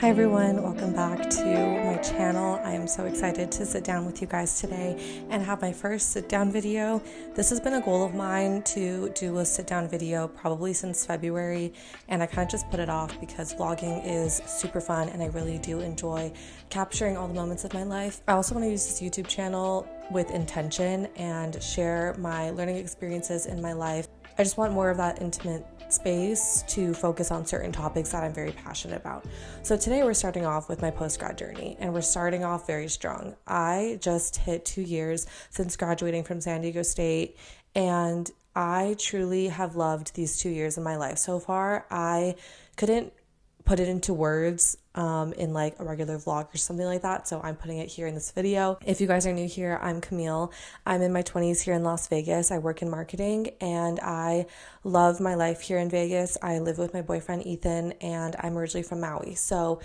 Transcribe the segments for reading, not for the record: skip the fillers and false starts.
Hi everyone, welcome back to my channel. I am so excited to sit down with you guys today and have my first sit down video. This has been a goal of mine to do a sit down video probably since February, and I kind of just put it off because vlogging is super fun and I really do enjoy capturing all the moments of my life. I also want to use this YouTube channel with intention and share my learning experiences in my life. I just want more of that intimate space to focus on certain topics that I'm very passionate about. So today we're starting off with my post-grad journey, and we're starting off very strong. I just hit 2 years since graduating from San Diego State, and I truly have loved these 2 years of my life so far. I couldn't put it into words in like a regular vlog or something like that, so I'm putting it here in this video. If you guys are new here, I'm Camille. I'm in my 20s here in Las Vegas. I work in marketing and I love my life here in Vegas. I live with my boyfriend Ethan, and I'm originally from Maui. So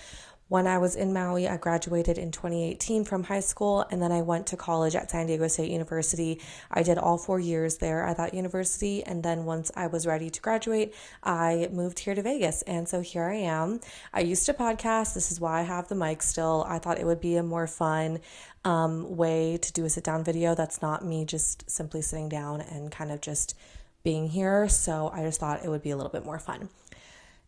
when I was in Maui, I graduated in 2018 from high school, and then I went to college at San Diego State University. I did all 4 years there at that university, and then once I was ready to graduate, I moved here to Vegas, and so here I am. I used to podcast. This is why I have the mic still. I thought it would be a more fun way to do a sit-down video that's not me just simply sitting down and kind of just being here, so I just thought it would be a little bit more fun.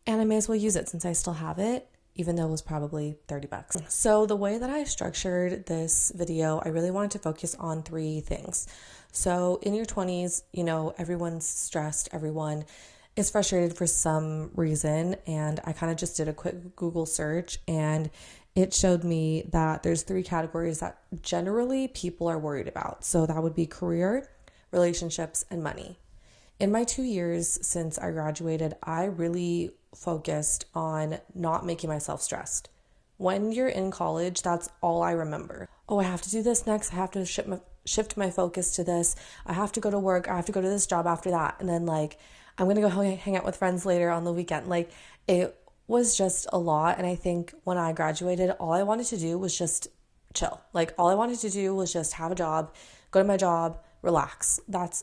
And I may as well use it since I still have it, even though it was probably $30. So the way that I structured this video, I really wanted to focus on 3 things. So in your 20s, you know, everyone's stressed, everyone is frustrated for some reason, and I kind of just did a quick Google search, and it showed me that there's 3 categories that generally people are worried about. So that would be career, relationships, and money. In my 2 years since I graduated, I really focused on not making myself stressed. When you're in college, that's all I remember. Oh, I have to do this next. I have to shift my focus to this. I have to go to work. I have to go to this job after that. And then like, I'm going to go hang out with friends later on the weekend. Like, it was just a lot. And I think when I graduated, all I wanted to do was just chill. Like, all I wanted to do was just have a job, go to my job, relax. That's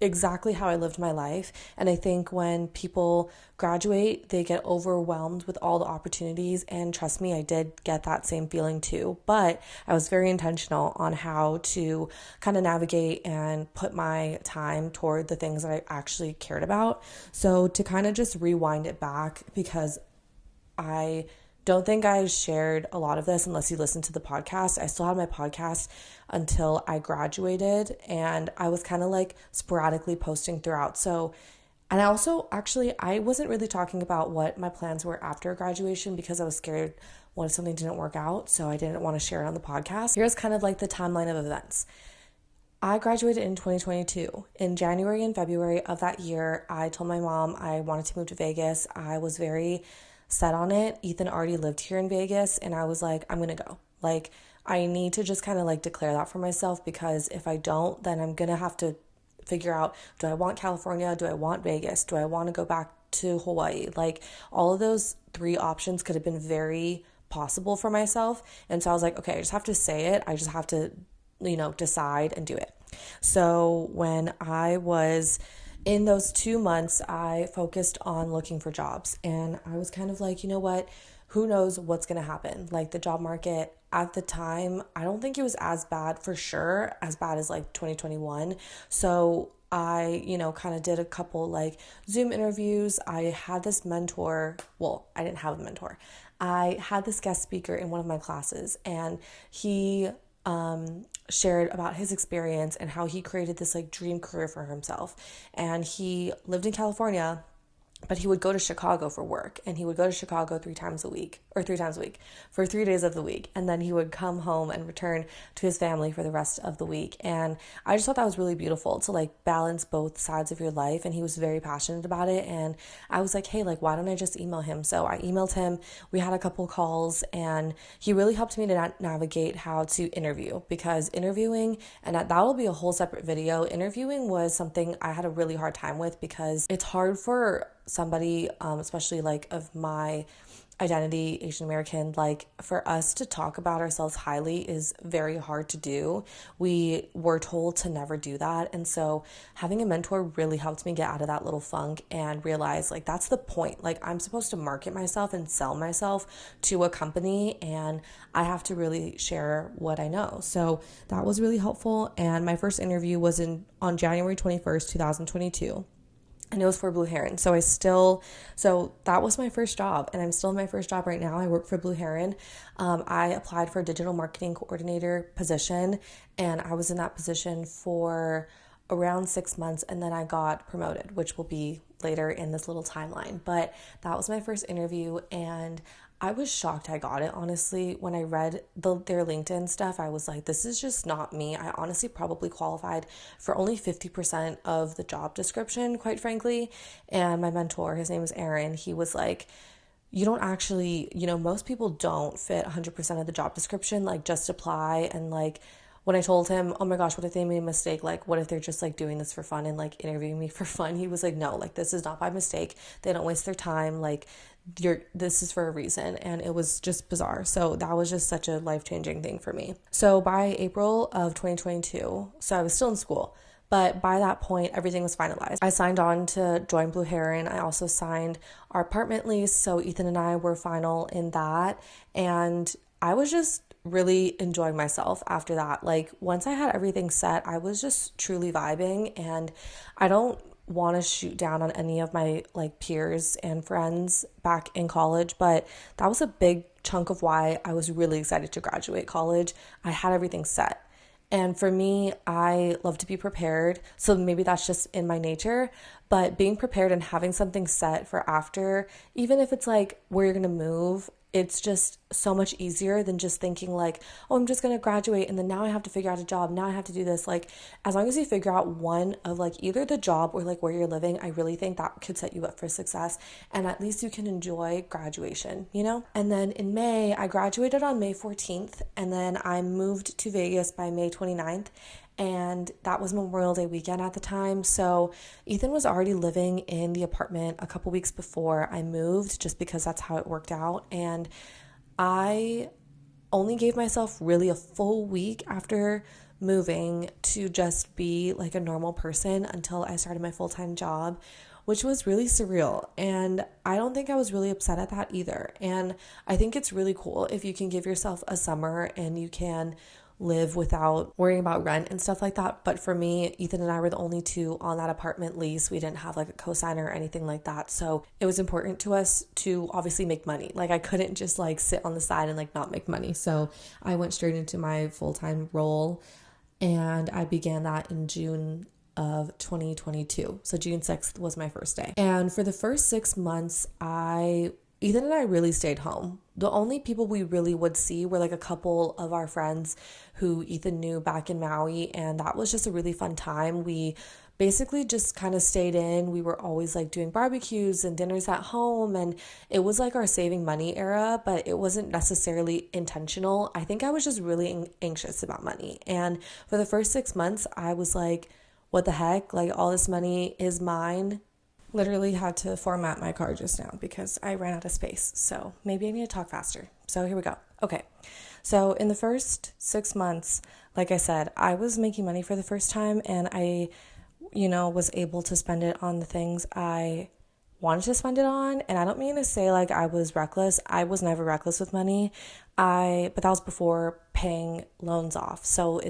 exactly how I lived my life. And I think when people graduate, they get overwhelmed with all the opportunities. And trust me, I did get that same feeling too. But I was very intentional on how to kind of navigate and put my time toward the things that I actually cared about. So to kind of just rewind it back, because I don't think I shared a lot of this unless you listen to the podcast. I still had my podcast until I graduated, and I was kind of like sporadically posting throughout. So, and I also I wasn't really talking about what my plans were after graduation because I was scared what if something didn't work out. So I didn't want to share it on the podcast. Here's kind of like the timeline of events. I graduated in 2022. In January and February of that year, I told my mom I wanted to move to Vegas. I was very set on it. Ethan already lived here in Vegas, and I was like, I'm gonna go. Like, I need to just kind of like declare that for myself, because if I don't, then I'm gonna have to figure out, do I want California? Do I want Vegas? Do I want to go back to Hawaii? Like, all of those 3 options could have been very possible for myself. And so I was like, okay, I just have to say it. I just have to, decide and do it. So when I was in those 2 months, I focused on looking for jobs, and I was kind of like, you know what, who knows what's going to happen? Like, the job market at the time, I don't think it was as bad, for sure, as bad as like 2021. So I, kind of did a couple like Zoom interviews. I had this mentor. Well, I didn't have a mentor. I had this guest speaker in one of my classes, and he shared about his experience and how he created this like dream career for himself. And he lived in California, but he would go to Chicago for work, and he would go to Chicago 3 times a week for 3 days of the week. And then he would come home and return to his family for the rest of the week. And I just thought that was really beautiful to like balance both sides of your life. And he was very passionate about it. And I was like, hey, like, why don't I just email him? So I emailed him. We had a couple calls, and he really helped me to navigate how to interview, because interviewing, and that will be a whole separate video. Interviewing was something I had a really hard time with, because it's hard for somebody, especially like of my identity, Asian American, like for us to talk about ourselves highly is very hard to do. We were told to never do that. And so having a mentor really helped me get out of that little funk and realize like that's the point. Like I'm supposed to market myself and sell myself to a company, and I have to really share what I know. So that was really helpful. And my first interview was on January 21st, 2022. And it was for Blue Heron. So that was my first job, and I'm still in my first job right now. I work for Blue Heron. I applied for a digital marketing coordinator position, and I was in that position for around 6 months, and then I got promoted, which will be later in this little timeline. But that was my first interview, and I was shocked I got it, honestly. When I read their LinkedIn stuff, I was like, this is just not me. I honestly probably qualified for only 50% of the job description, quite frankly. And my mentor, his name is Aaron, he was like, you don't actually, most people don't fit 100% of the job description, like just apply. And like, when I told him, oh my gosh, what if they made a mistake? Like, what if they're just like doing this for fun and like interviewing me for fun? He was like, no, like this is not by mistake. They don't waste their time. Like this is for a reason. And it was just bizarre. So that was just such a life-changing thing for me. So by April of 2022, so I was still in school, but by that point, everything was finalized. I signed on to join Blue Heron. I also signed our apartment lease. So Ethan and I were final in that. And I was just really enjoying myself after that. Like once I had everything set, I was just truly vibing, and I don't want to shoot down on any of my like peers and friends back in college, but that was a big chunk of why I was really excited to graduate college. I had everything set. And for me, I love to be prepared. So maybe that's just in my nature, but being prepared and having something set for after, even if it's like where you're going to move, it's just so much easier than just thinking like, oh, I'm just going to graduate and then now I have to figure out a job. Now I have to do this. Like, as long as you figure out one of like either the job or like where you're living, I really think that could set you up for success. And at least you can enjoy graduation, And then in May, I graduated on May 14th, and then I moved to Vegas by May 29th. And that was Memorial Day weekend at the time. So Ethan was already living in the apartment a couple weeks before I moved, just because that's how it worked out. And I only gave myself really a full week after moving to just be like a normal person until I started my full-time job, which was really surreal. And I don't think I was really upset at that either. And I think it's really cool if you can give yourself a summer and you can live without worrying about rent and stuff like that. But for me, Ethan and I were the only two on that apartment lease. We didn't have like a cosigner or anything like that. So it was important to us to obviously make money. Like I couldn't just like sit on the side and like not make money. So I went straight into my full-time role, and I began that in June of 2022. So June 6th was my first day. And for the first 6 months, Ethan and I really stayed home. The only people we really would see were like a couple of our friends who Ethan knew back in Maui, and that was just a really fun time. We basically just kind of stayed in. We were always like doing barbecues and dinners at home, and it was like our saving money era, but it wasn't necessarily intentional. I think I was just really anxious about money. And for the first 6 months, I was like, what the heck? Like all this money is mine. Literally had to format my car just now because I ran out of space. So maybe I need to talk faster. So here we go. Okay. So in the first 6 months, like I said, I was making money for the first time, and I, was able to spend it on the things I wanted to spend it on. And I don't mean to say like I was reckless. I was never reckless with money. But that was before paying loans off. So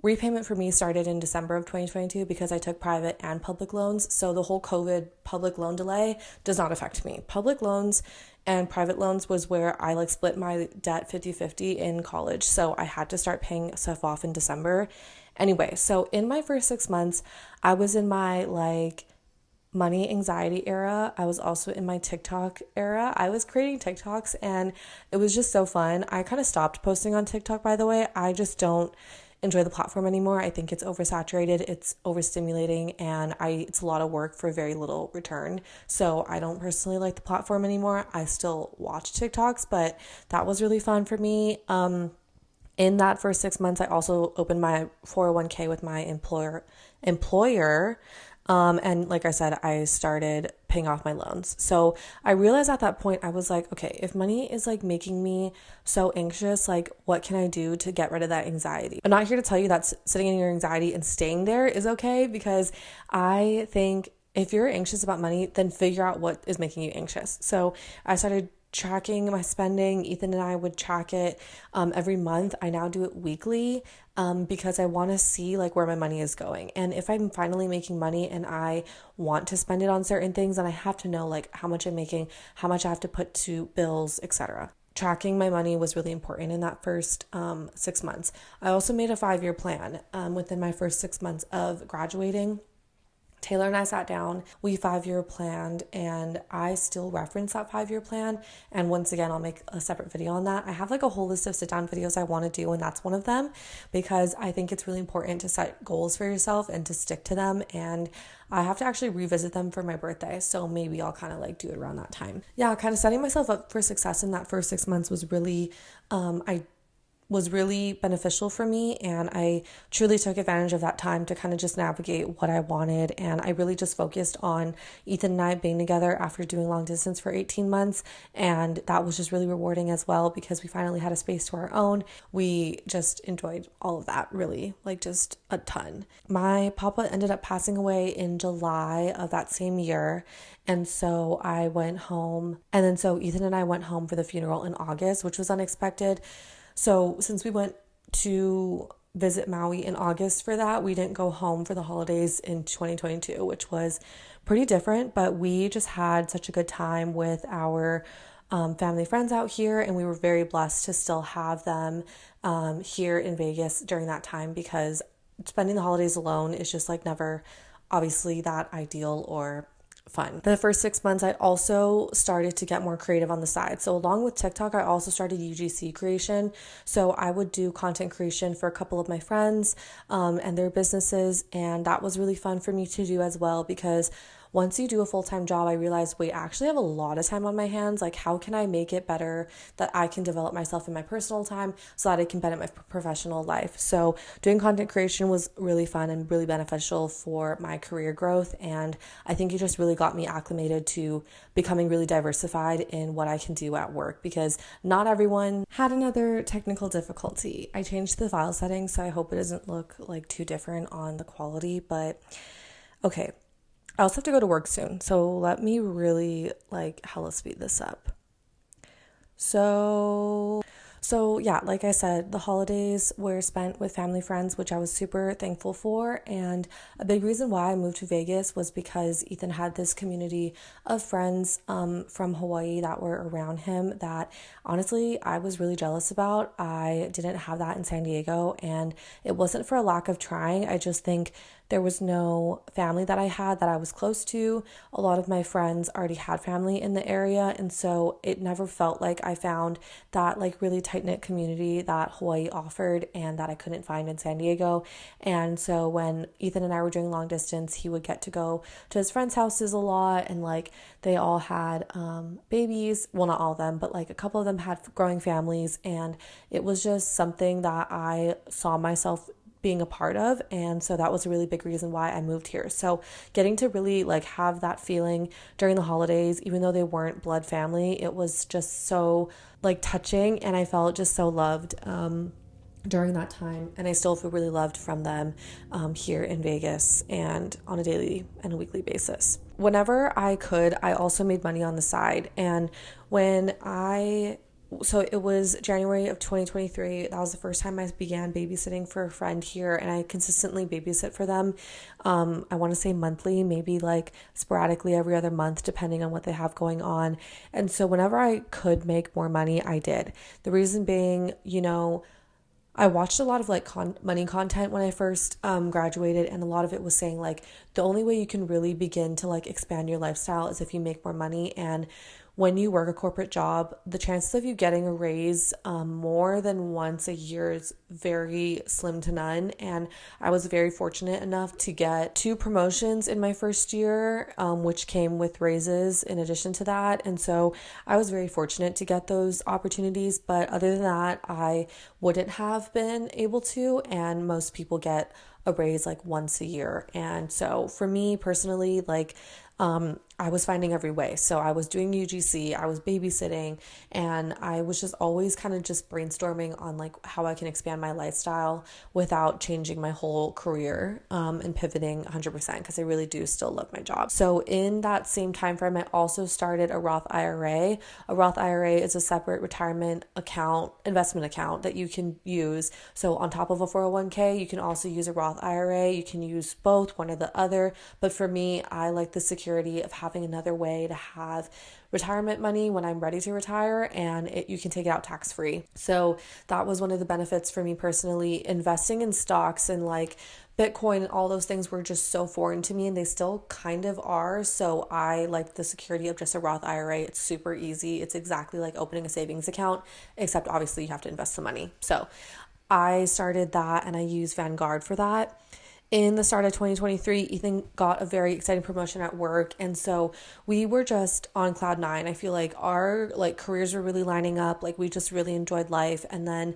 repayment for me started in December of 2022 because I took private and public loans. So the whole COVID public loan delay does not affect me. Public loans and private loans was where I like split my debt 50-50 in college. So I had to start paying stuff off in December. Anyway, so in my first 6 months, I was in my like money anxiety era. I was also in my TikTok era. I was creating TikToks, and it was just so fun. I kind of stopped posting on TikTok, by the way. I just don't enjoy the platform anymore. I think it's oversaturated, it's overstimulating, and it's a lot of work for very little return. So I don't personally like the platform anymore. I still watch TikToks, but that was really fun for me. In that first 6 months, I also opened my 401k with my employer. And like I said, I started paying off my loans. So I realized at that point, I was like, okay, if money is like making me so anxious, like what can I do to get rid of that anxiety? I'm not here to tell you that sitting in your anxiety and staying there is okay, because I think if you're anxious about money, then figure out what is making you anxious. So I started tracking my spending. Ethan and I would track it every month. I now do it weekly because I want to see like where my money is going. And if I'm finally making money and I want to spend it on certain things, then I have to know like how much I'm making, how much I have to put to bills, etc. Tracking my money was really important in that first 6 months. I also made a 5-year plan within my first 6 months of graduating. Taylor and I sat down, we 5-year planned, and I still reference that 5-year plan. And once again, I'll make a separate video on that. I have like a whole list of sit down videos I want to do, and that's one of them, because I think it's really important to set goals for yourself and to stick to them. And I have to actually revisit them for my birthday. So maybe I'll kind of like do it around that time. Yeah, kind of setting myself up for success in that first 6 months was really, was really beneficial for me, and I truly took advantage of that time to kind of just navigate what I wanted. And I really just focused on Ethan and I being together after doing long distance for 18 months, and that was just really rewarding as well, because we finally had a space to our own. We just enjoyed all of that, really, like just a ton. My papa ended up passing away in July of that same year, and so I went home, and then so Ethan and I went home for the funeral in August, which was unexpected. So since we went to visit Maui in August for that, we didn't go home for the holidays in 2022, which was pretty different, but we just had such a good time with our family friends out here, and we were very blessed to still have them here in Vegas during that time, because spending the holidays alone is just like never obviously that ideal or fun. The first 6 months, I also started to get more creative on the side. So along with TikTok, I also started UGC creation. So I would do content creation for a couple of my friends and their businesses. And that was really fun for me to do as well, because once you do a full-time job, I realized, wait, I actually have a lot of time on my hands. Like, how can I make it better that I can develop myself in my personal time so that I can benefit my professional life? So doing content creation was really fun and really beneficial for my career growth. And I think it just really got me acclimated to becoming really diversified in what I can do at work, because not everyone had another technical difficulty. I changed the file settings, so I hope it doesn't look like too different on the quality, but okay. I also have to go to work soon, so let me really like hella speed this up. So yeah, like I said, the holidays were spent with family friends, which I was super thankful for. And a big reason why I moved to Vegas was because Ethan had this community of friends from Hawaii that were around him that honestly I was really jealous about. I didn't have that in San Diego, and it wasn't for a lack of trying. I just think there was no family that I had that I was close to. A lot of my friends already had family in the area, and so it never felt like I found that like really tight-knit community that Hawaii offered and that I couldn't find in San Diego. And so when Ethan and I were doing long distance, he would get to go to his friends' houses a lot, and like they all had babies. Well, not all of them, but like a couple of them had growing families, and it was just something that I saw myself being a part of. And so that was a really big reason why I moved here. So getting to really like have that feeling during the holidays, even though they weren't blood family, it was just so like touching, and I felt just so loved during that time. And I still feel really loved from them here in Vegas and on a daily and a weekly basis. Whenever I could, I also made money on the side. And so it was January of 2023. That was the first time I began babysitting for a friend here, and I consistently babysit for them. I want to say monthly, maybe like sporadically every other month, depending on what they have going on. And so whenever I could make more money, I did. The reason being, I watched a lot of like money content when I first graduated, and a lot of it was saying like the only way you can really begin to like expand your lifestyle is if you make more money. And when you work a corporate job, the chances of you getting a raise more than once a year is very slim to none. And I was very fortunate enough to get 2 promotions in my first year, which came with raises in addition to that. And so I was very fortunate to get those opportunities. But other than that, I wouldn't have been able to. And most people get a raise like once a year. And so for me personally, like, I was finding every way. So I was doing UGC, I was babysitting, and I was just always kind of just brainstorming on like how I can expand my lifestyle without changing my whole career, and pivoting 100% because I really do still love my job. So in that same time frame, I also started a Roth IRA. A Roth IRA is a separate retirement account, investment account that you can use. So on top of a 401k, you can also use a Roth IRA. You can use both, one or the other. But for me, I like the security of having another way to have retirement money when I'm ready to retire, and you can take it out tax free. So that was one of the benefits for me personally. Investing in stocks and like Bitcoin and all those things were just so foreign to me, and they still kind of are. So I like the security of just a Roth IRA. It's super easy. It's exactly like opening a savings account, except obviously you have to invest the money. So I started that, and I use Vanguard for that. In the start of 2023, Ethan got a very exciting promotion at work. And so we were just on cloud 9. I feel like our careers were really lining up. Like we just really enjoyed life. And then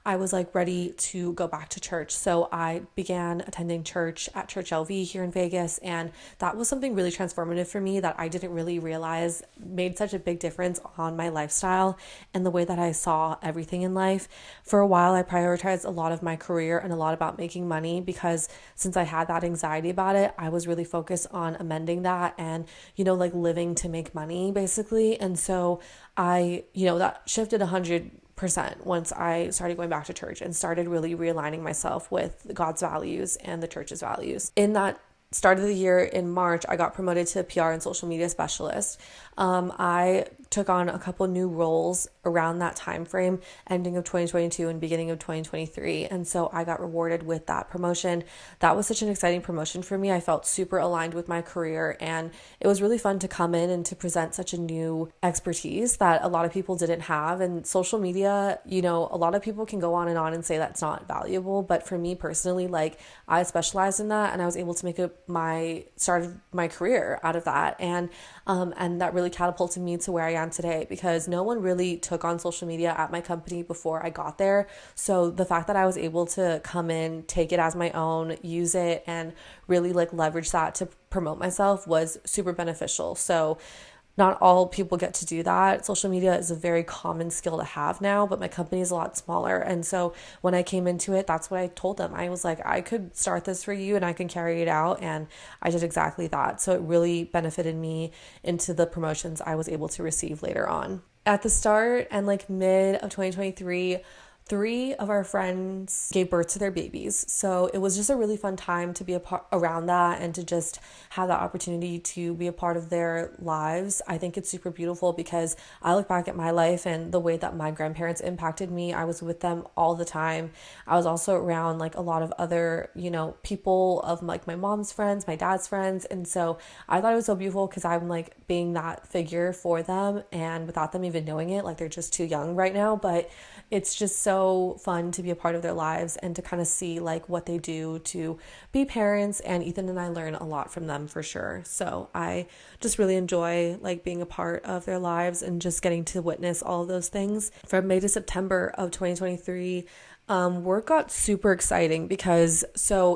I was like ready to go back to church. So I began attending church at Church LV here in Vegas. And that was something really transformative for me that I didn't really realize made such a big difference on my lifestyle and the way that I saw everything in life. For a while, I prioritized a lot of my career and a lot about making money because since I had that anxiety about it, I was really focused on amending that and, like living to make money basically. And so that shifted 100% once I started going back to church and started really realigning myself with God's values and the church's values. In that start of the year in March, I got promoted to PR and social media specialist. I took on a couple new roles around that time frame, ending of 2022 and beginning of 2023. And so I got rewarded with that promotion. That was such an exciting promotion for me. I felt super aligned with my career, and it was really fun to come in and to present such a new expertise that a lot of people didn't have. And social media, a lot of people can go on and say that's not valuable. But for me personally, like I specialized in that, and I was able to make my start of my career out of that. And that really catapulted me to where I am today because no one really took on social media at my company before I got there. So the fact that I was able to come in, take it as my own, use it, and really leverage that to promote myself was super beneficial. So not all people get to do that. Social media is a very common skill to have now, but my company is a lot smaller. And so when I came into it, that's what I told them. I was like, I could start this for you and I can carry it out. And I did exactly that. So it really benefited me into the promotions I was able to receive later on. At the start and mid of 2023, 3 of our friends gave birth to their babies. So it was just a really fun time to be around that and to just have that opportunity to be a part of their lives. I think it's super beautiful because I look back at my life and the way that my grandparents impacted me. I was with them all the time. I was also around a lot of other, people of my mom's friends, my dad's friends. And so I thought it was so beautiful because I'm being that figure for them and without them even knowing it, they're just too young right now. But it's just so fun to be a part of their lives and to kind of see what they do to be parents. And Ethan and I learn a lot from them for sure. So I just really enjoy being a part of their lives and just getting to witness all of those things. From May to September of 2023, work got super exciting because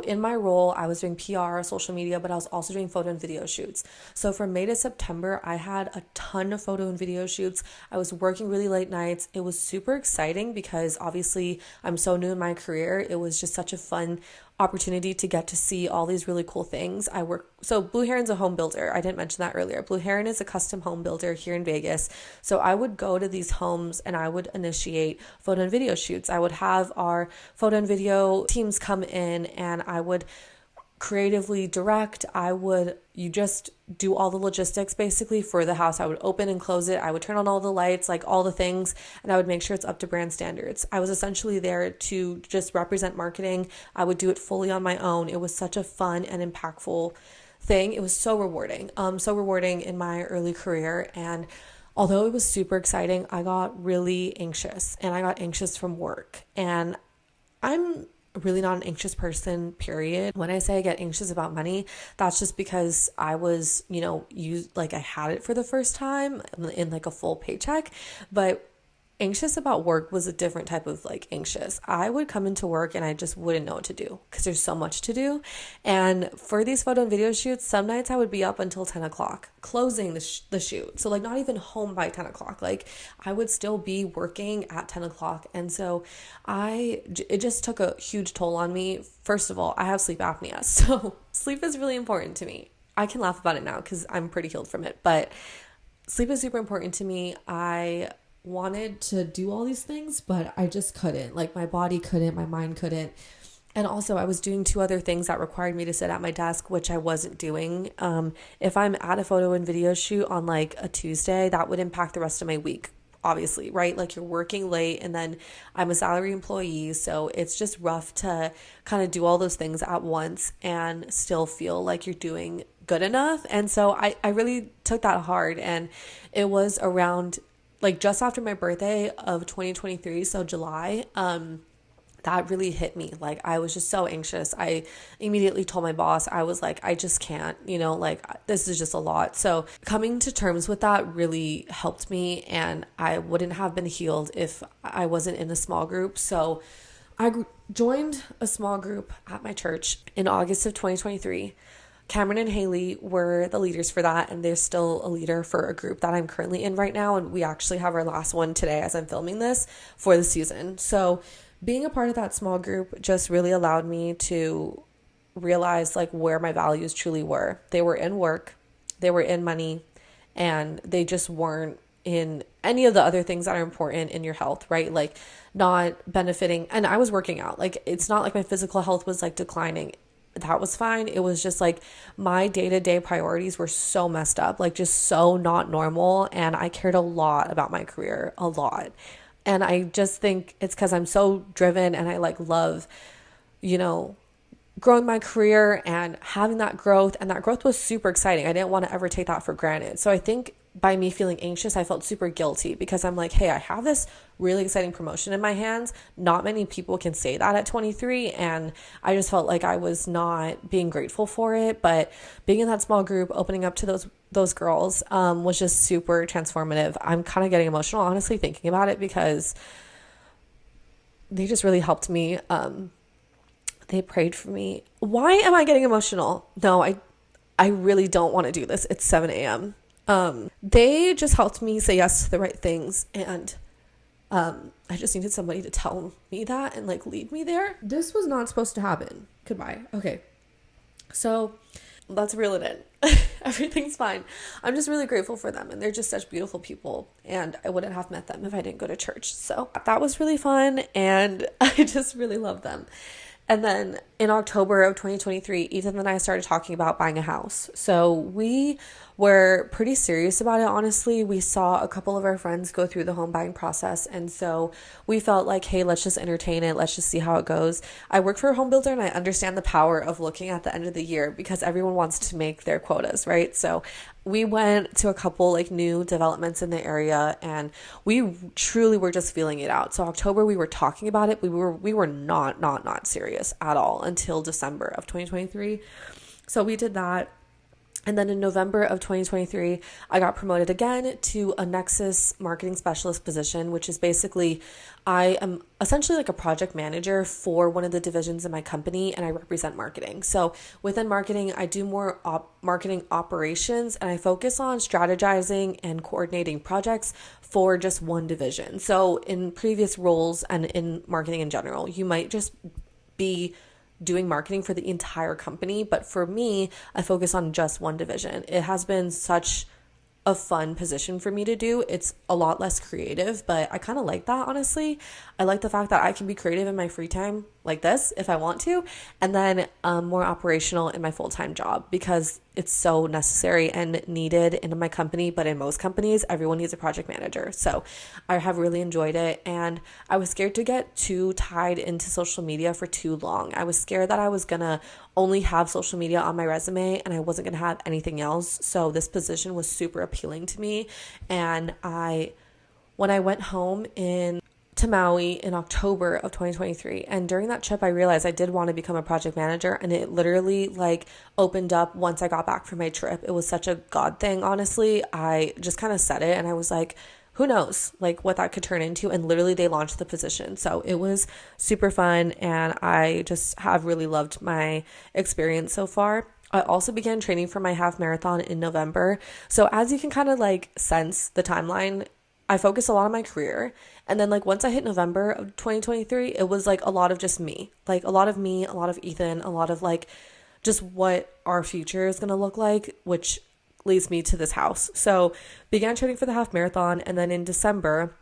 in my role, I was doing PR, social media, but I was also doing photo and video shoots. So from May to September, I had a ton of photo and video shoots. I was working really late nights. It was super exciting because obviously I'm so new in my career. It was just such a fun opportunity to get to see all these really cool things. So Blue Heron's a home builder. I didn't mention that earlier. Blue Heron is a custom home builder here in Vegas. So I would go to these homes and I would initiate photo and video shoots. I would have our photo and video teams come in and I would creatively direct. You just do all the logistics basically for the house. I would open and close it. I would turn on all the lights, all the things, and I would make sure it's up to brand standards. I was essentially there to just represent marketing. I would do it fully on my own. It was such a fun and impactful thing. It was so rewarding in my early career. And although it was super exciting, I got really anxious, and I got anxious from work. And I'm really not an anxious person, period. When I say I get anxious about money, that's just because I was, I had it for the first time in like a full paycheck. But anxious about work was a different type of like anxious. I would come into work and I just wouldn't know what to do because there's so much to do. And for these photo and video shoots, some nights I would be up until 10 o'clock closing the shoot. So like not even home by 10 o'clock. Like I would still be working at 10 o'clock. And so it just took a huge toll on me. First of all, I have sleep apnea. So sleep is really important to me. I can laugh about it now because I'm pretty healed from it. But sleep is super important to me. I wanted to do all these things, but I just couldn't. Like my body couldn't, my mind couldn't. And also I was doing 2 other things that required me to sit at my desk, which I wasn't doing. If I'm at a photo and video shoot on like a Tuesday, that would impact the rest of my week, obviously, right? Like you're working late, and then I'm a salary employee. So it's just rough to kind of do all those things at once and still feel like you're doing good enough. And so I really took that hard. And it was around like just after my birthday of 2023, so July, that really hit me. Like I was just so anxious. I immediately told my boss, I was like, I just can't, like this is just a lot. So coming to terms with that really helped me, and I wouldn't have been healed if I wasn't in a small group. So I joined a small group at my church in August of 2023. Cameron and Haley were the leaders for that, and they're still a leader for a group that I'm currently in right now, and we actually have our last one today as I'm filming this for the season. So being a part of that small group just really allowed me to realize like where my values truly were. They were in work, they were in money, and they just weren't in any of the other things that are important in your health, right? Like not benefiting. And I was working out. Like it's not like my physical health was like declining. That was fine. It was just like my day-to-day priorities were so messed up, like just so not normal. And I cared a lot about my career, a lot. And I just think it's because I'm so driven, and I like love, growing my career and having that growth. And that growth was super exciting. I didn't want to ever take that for granted. So I think by me feeling anxious, I felt super guilty because I'm like, hey, I have this really exciting promotion in my hands. Not many people can say that at 23. And I just felt like I was not being grateful for it. But being in that small group, opening up to those girls was just super transformative. I'm kind of getting emotional, honestly, thinking about it because they just really helped me. They prayed for me. Why am I getting emotional? No, I really don't want to do this. It's 7 a.m. They just helped me say yes to the right things. And I just needed somebody to tell me that and like lead me there. This was not supposed to happen. Goodbye. Okay. So let's reel it in. Everything's fine. I'm just really grateful for them. And they're just such beautiful people. And I wouldn't have met them if I didn't go to church. So that was really fun. And I just really love them. And then in October of 2023, Ethan and I started talking about buying a house. So we were pretty serious about it, honestly. We saw a couple of our friends go through the home buying process. And so we felt like, hey, let's just entertain it. Let's just see how it goes. I work for a home builder, and I understand the power of looking at the end of the year because everyone wants to make their quotas, right? So we went to a couple like new developments in the area, and we truly were just feeling it out. So October, we were talking about it. We were not serious at all until December of 2023. So we did that. And then in November of 2023, I got promoted again to a Nexus marketing specialist position, which is basically, I am essentially like a project manager for one of the divisions in my company, and I represent marketing. So within marketing, I do more marketing operations, and I focus on strategizing and coordinating projects for just one division. So in previous roles and in marketing in general, you might just be doing marketing for the entire company. But for me, I focus on just one division. It has been such a fun position for me to do. It's a lot less creative, but I kind of like that, honestly. I like the fact that I can be creative in my free time. like this if I want to, and then more operational in my full-time job because it's so necessary and needed in my company. But in most companies, everyone needs a project manager. So I have really enjoyed it, and I was scared to get too tied into social media for too long. I was scared that I was gonna only have social media on my resume and I wasn't gonna have anything else. So this position was super appealing to me, and when I went home to Maui in October of 2023. And during that trip, I realized I did want to become a project manager, and it literally like opened up once I got back from my trip. It was such a God thing, honestly. I just kind of said it and I was like, who knows like what that could turn into, and literally they launched the position. So it was super fun, and I just have really loved my experience so far. I also began training for my half marathon in November. So as you can kind of like sense the timeline, I focused a lot on my career. And then like once I hit November of 2023, it was like a lot of just me, like a lot of me, a lot of Ethan, a lot of like just what our future is going to look like, which leads me to this house. So began training for the half marathon. And then in December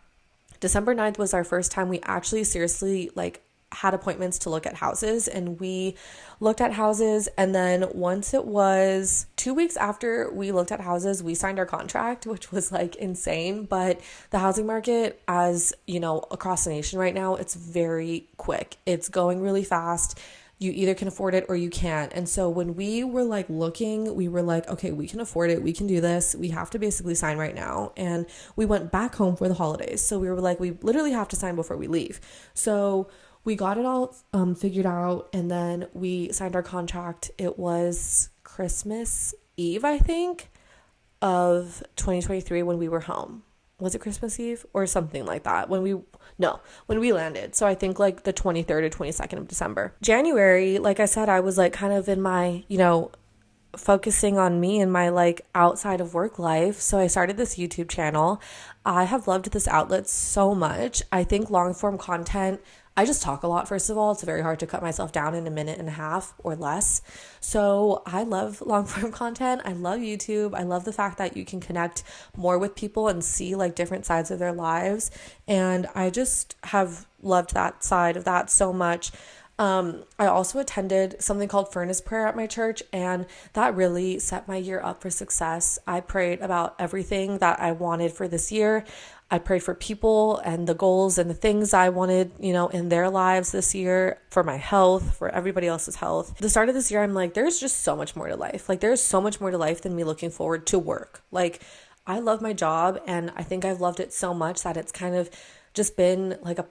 9th was our first time we actually seriously like had appointments to look at houses, and we looked at houses. And then once it was 2 weeks after we looked at houses, we signed our contract, which was like insane. But the housing market, as you know, across the nation right now, it's very quick. It's going really fast. You either can afford it or you can't. And so when we were like looking, we were like, okay, we can afford it. We can do this. We have to basically sign right now. And we went back home for the holidays. So we were like, we literally have to sign before we leave. So we got it all figured out, and then we signed our contract. It was Christmas Eve, I think, of 2023 when we were home. Was it Christmas Eve or something like that? When we landed. So I think like the 23rd or 22nd of December. January, like I said, I was like kind of in my, focusing on me and my like outside of work life. So I started this YouTube channel. I have loved this outlet so much. I think long form content, I just talk a lot, first of all. It's very hard to cut myself down in a minute and a half or less. So I love long form content. I love YouTube. I love the fact that you can connect more with people and see like different sides of their lives. And I just have loved that side of that so much. I also attended something called Furnace Prayer at my church, and that really set my year up for success. I prayed about everything that I wanted for this year. I prayed for people and the goals and the things I wanted, in their lives this year, for my health, for everybody else's health. At the start of this year, I'm like, there's just so much more to life. Like, there's so much more to life than me looking forward to work. Like, I love my job, and I think I've loved it so much that it's kind of just been like a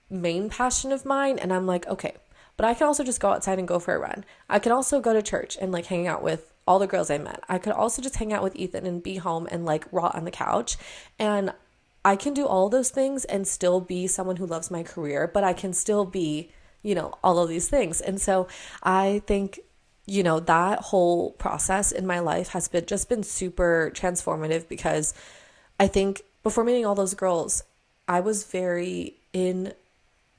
main passion of mine. And I'm like, okay, but I can also just go outside and go for a run. I could also go to church and like hang out with all the girls I met. I could also just hang out with Ethan and be home and like rot on the couch. And I can do all those things and still be someone who loves my career, but I can still be, all of these things. And so I think, that whole process in my life has been super transformative, because I think before meeting all those girls, I was very in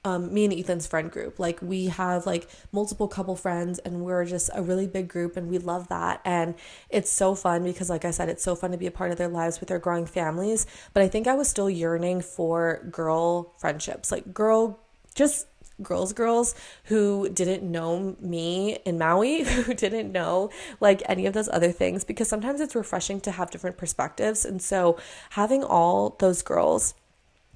me and Ethan's friend group. Like, we have like multiple couple friends, and we're just a really big group, and we love that. And it's so fun because, like I said, it's so fun to be a part of their lives with their growing families. But I think I was still yearning for girl friendships, like girls who didn't know me in Maui, who didn't know like any of those other things, because sometimes it's refreshing to have different perspectives. And so having all those girls,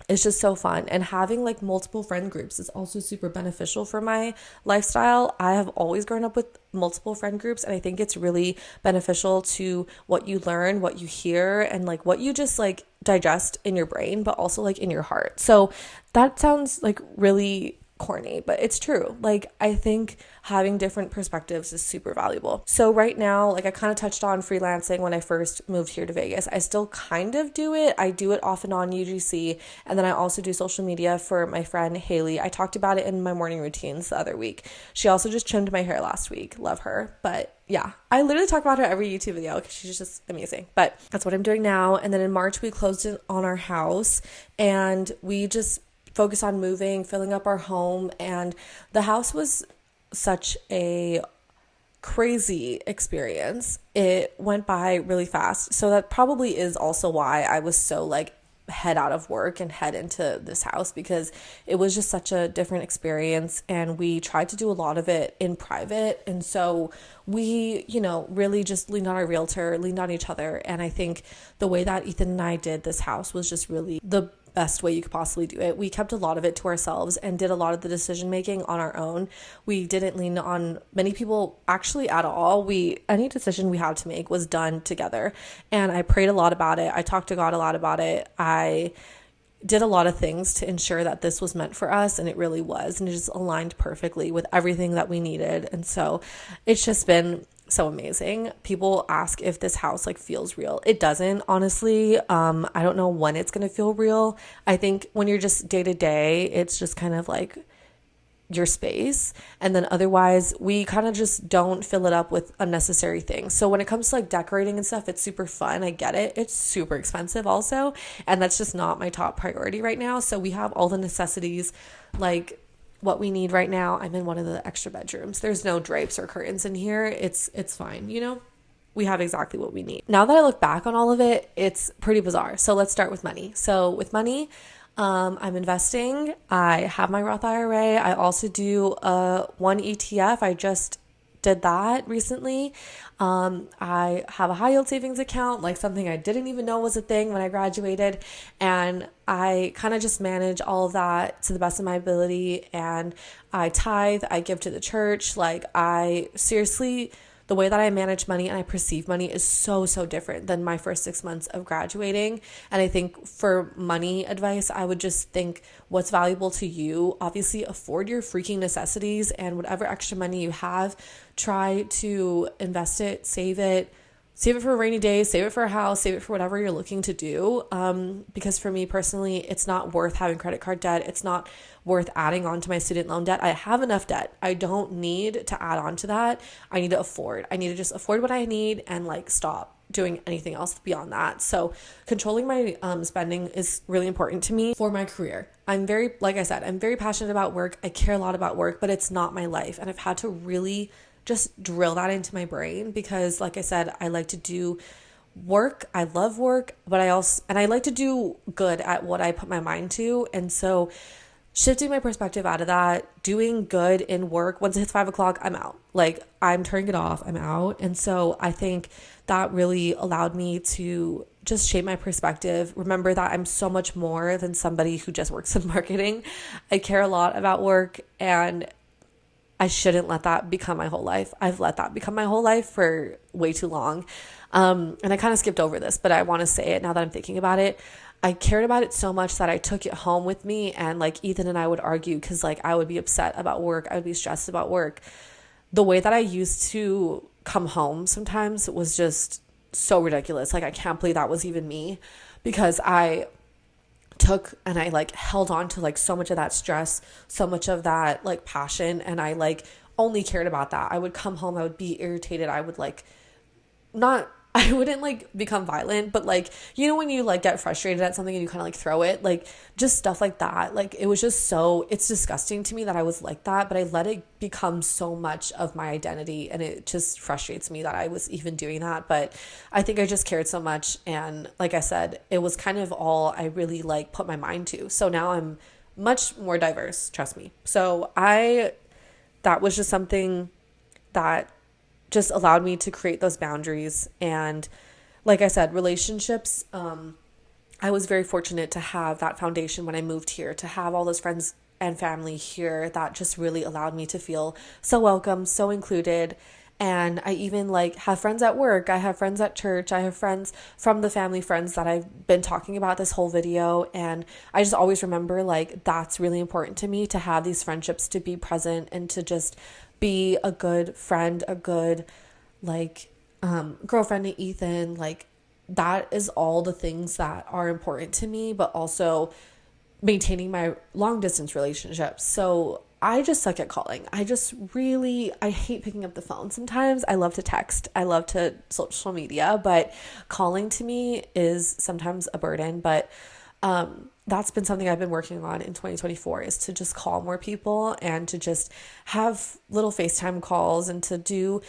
it's just so fun. And having like multiple friend groups is also super beneficial for my lifestyle. I have always grown up with multiple friend groups, and I think it's really beneficial to what you learn, what you hear, and like what you just like digest in your brain, but also like in your heart. So that sounds like really corny, but it's true. Like, I think having different perspectives is super valuable. So right now, like I kind of touched on freelancing when I first moved here to Vegas. I still kind of do it. I do it off and on UGC. And then I also do social media for my friend Haley. I talked about it in my morning routines the other week. She also just trimmed my hair last week. Love her. But yeah, I literally talk about her every YouTube video because she's just amazing. But that's what I'm doing now. And then in March, we closed in on our house, and we just focus on moving, filling up our home. And the house was such a crazy experience. It went by really fast. So that probably is also why I was so like head out of work and head into this house because it was just such a different experience, and we tried to do a lot of it in private. And so we, really just leaned on our realtor, leaned on each other. And I think the way that Ethan and I did this house was just really the best way you could possibly do it. We kept a lot of it to ourselves and did a lot of the decision making on our own. We didn't lean on many people actually at all. Any decision we had to make was done together. And I prayed a lot about it. I talked to God a lot about it. I did a lot of things to ensure that this was meant for us, and it really was. And it just aligned perfectly with everything that we needed. And so it's just been so amazing. People ask if this house feels real. It doesn't, honestly. I don't know when it's going to feel real. I think when you're just day to day, it's just kind of your space. And then otherwise, we kind of just don't fill it up with unnecessary things. So when it comes to decorating and stuff, it's super fun. I get it. It's super expensive also. And that's just not my top priority right now. So we have all the necessities, what we need right now. I'm in one of the extra bedrooms. There's no drapes or curtains in here. It's fine. We have exactly what we need. Now that I look back on all of it, it's pretty bizarre. So let's start with money. So with money, I'm investing. I have my Roth IRA. I also do one ETF. I just did that recently. I have a high yield savings account, something I didn't even know was a thing when I graduated. And I kind of just manage all of that to the best of my ability. And I tithe, I give to the church. I seriously, the way that I manage money and I perceive money is so, so different than my first 6 months of graduating. And I think for money advice, I would just think what's valuable to you. Obviously, afford your freaking necessities, and whatever extra money you have, try to invest it, save it for a rainy day, save it for a house, save it for whatever you're looking to do. Because for me personally, it's not worth having credit card debt. It's not worth adding on to my student loan debt. I have enough debt. I don't need to add on to that. I need to afford. I need to just afford what I need and stop doing anything else beyond that. So controlling my spending is really important to me for my career. Like I said, I'm very passionate about work. I care a lot about work, but it's not my life. And I've had to really just drill that into my brain because, like I said, I like to do work. I love work, but I like to do good at what I put my mind to. And so shifting my perspective out of that, doing good in work, once it hits 5 o'clock, I'm out. I'm turning it off, I'm out. And so I think that really allowed me to just shape my perspective. Remember that I'm so much more than somebody who just works in marketing. I care a lot about work, and I shouldn't let that become my whole life. I've let that become my whole life for way too long. And I kind of skipped over this, but I want to say it now that I'm thinking about it. I cared about it so much that I took it home with me, and Ethan and I would argue because I would be upset about work. I would be stressed about work. The way that I used to come home sometimes was just so ridiculous. I can't believe that was even me, because I took and I held on to so much of that stress, so much of that passion, and I only cared about that. I would come home, I would be irritated, I would I wouldn't become violent, but when you get frustrated at something and you kind of throw it, just stuff like that. It was just it's disgusting to me that I was like that, but I let it become so much of my identity, and it just frustrates me that I was even doing that. But I think I just cared so much, and like I said, it was kind of all I really put my mind to. So now I'm much more diverse, trust me. So that was just something that just allowed me to create those boundaries. And like I said, relationships, I was very fortunate to have that foundation when I moved here, to have all those friends and family here that just really allowed me to feel so welcome, so included. And I even have friends at work, I have friends at church, I have friends from the family friends that I've been talking about this whole video. And I just always remember that's really important to me, to have these friendships, to be present, and to just be a good friend, a good girlfriend to Ethan. That is all the things that are important to me, but also maintaining my long distance relationships. So I just suck at calling. I hate picking up the phone. Sometimes I love to text, I love to social media, but calling to me is sometimes a burden. But that's been something I've been working on in 2024, is to just call more people and to just have little FaceTime calls and to do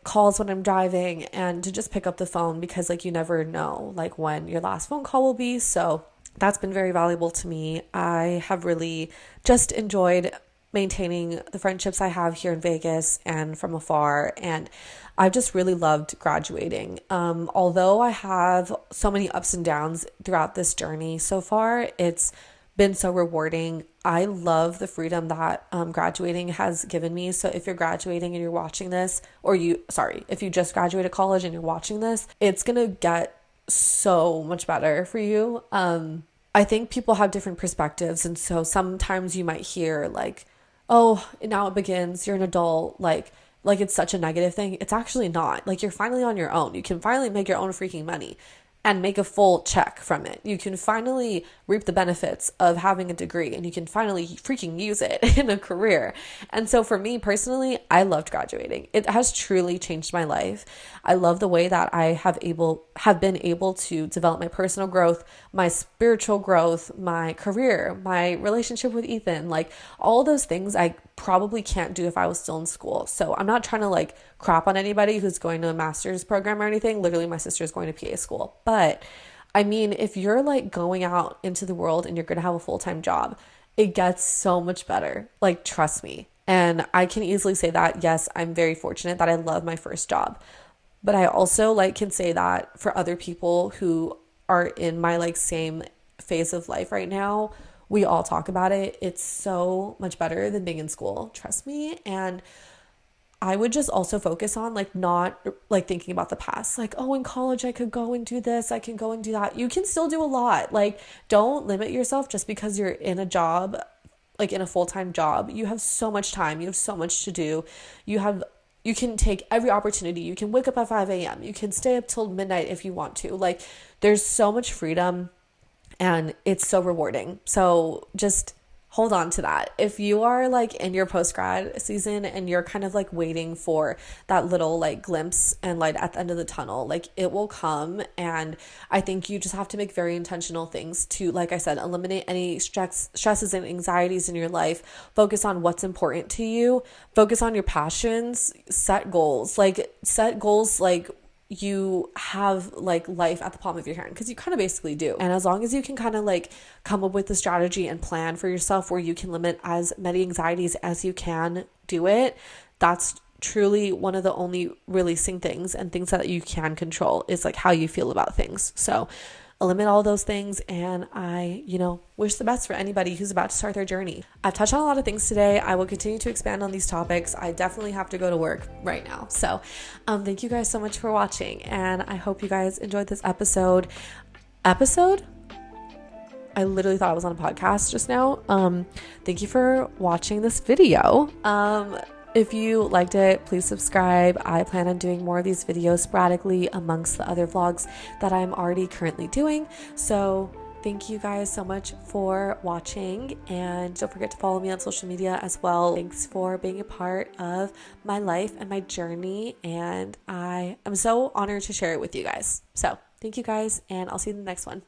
calls when I'm driving, and to just pick up the phone, because like you never know like when your last phone call will be. So that's been very valuable to me. I have really just enjoyed maintaining the friendships I have here in Vegas and from afar, and I've just really loved graduating. Although I have so many ups and downs throughout this journey so far, it's been so rewarding. I love the freedom that graduating has given me. So if you're graduating and you're watching this, if you just graduated college and you're watching this, it's gonna get so much better for you. I think people have different perspectives, and so sometimes you might hear like, oh, now it begins, you're an adult, like it's such a negative thing. It's actually not. Like, you're finally on your own. You can finally make your own freaking money and make a full check from it. You can finally reap the benefits of having a degree, and you can finally freaking use it in a career. And so for me personally, I loved graduating. It has truly changed my life. I love the way that I have been able to develop my personal growth, my spiritual growth, my career, my relationship with Ethan, like all those things I probably can't do if I was still in school. So I'm not trying to like crap on anybody who's going to a master's program or anything. Literally, my sister's going to PA school. But I mean, if you're like going out into the world and you're going to have a full-time job, it gets so much better. Like, trust me. And I can easily say that, yes, I'm very fortunate that I love my first job. But I also like can say that for other people who are in my like same phase of life right now, we all talk about it. It's so much better than being in school. Trust me. And I would just also focus on like not like thinking about the past, like, oh, in college I could go and do this, I can go and do that. You can still do a lot. Like, don't limit yourself just because you're in a job, like in a full-time job. You have so much time, you have so much to do. You can take every opportunity. You can wake up at 5 a.m. You can stay up till midnight if you want to. Like, there's so much freedom, and it's so rewarding. So just hold on to that. If you are like in your post-grad season and you're kind of like waiting for that little like glimpse and light at the end of the tunnel, like it will come. And I think you just have to make very intentional things to, like I said, eliminate any stresses and anxieties in your life. Focus on what's important to you. Focus on your passions. Set goals like you have like life at the palm of your hand, because you kind of basically do. And as long as you can kind of like come up with a strategy and plan for yourself where you can limit as many anxieties as you can do it, that's truly one of the only releasing things and things that you can control is like how you feel about things. So eliminate all those things, and I, wish the best for anybody who's about to start their journey. I've touched on a lot of things today. I will continue to expand on these topics. I definitely have to go to work right now. So thank you guys so much for watching, and I hope you guys enjoyed this episode. I literally thought I was on a podcast just now. Thank you for watching this video. If you liked it, please subscribe. I plan on doing more of these videos sporadically amongst the other vlogs that I'm already currently doing. So thank you guys so much for watching, and don't forget to follow me on social media as well. Thanks for being a part of my life and my journey, and I am so honored to share it with you guys. So thank you guys, and I'll see you in the next one.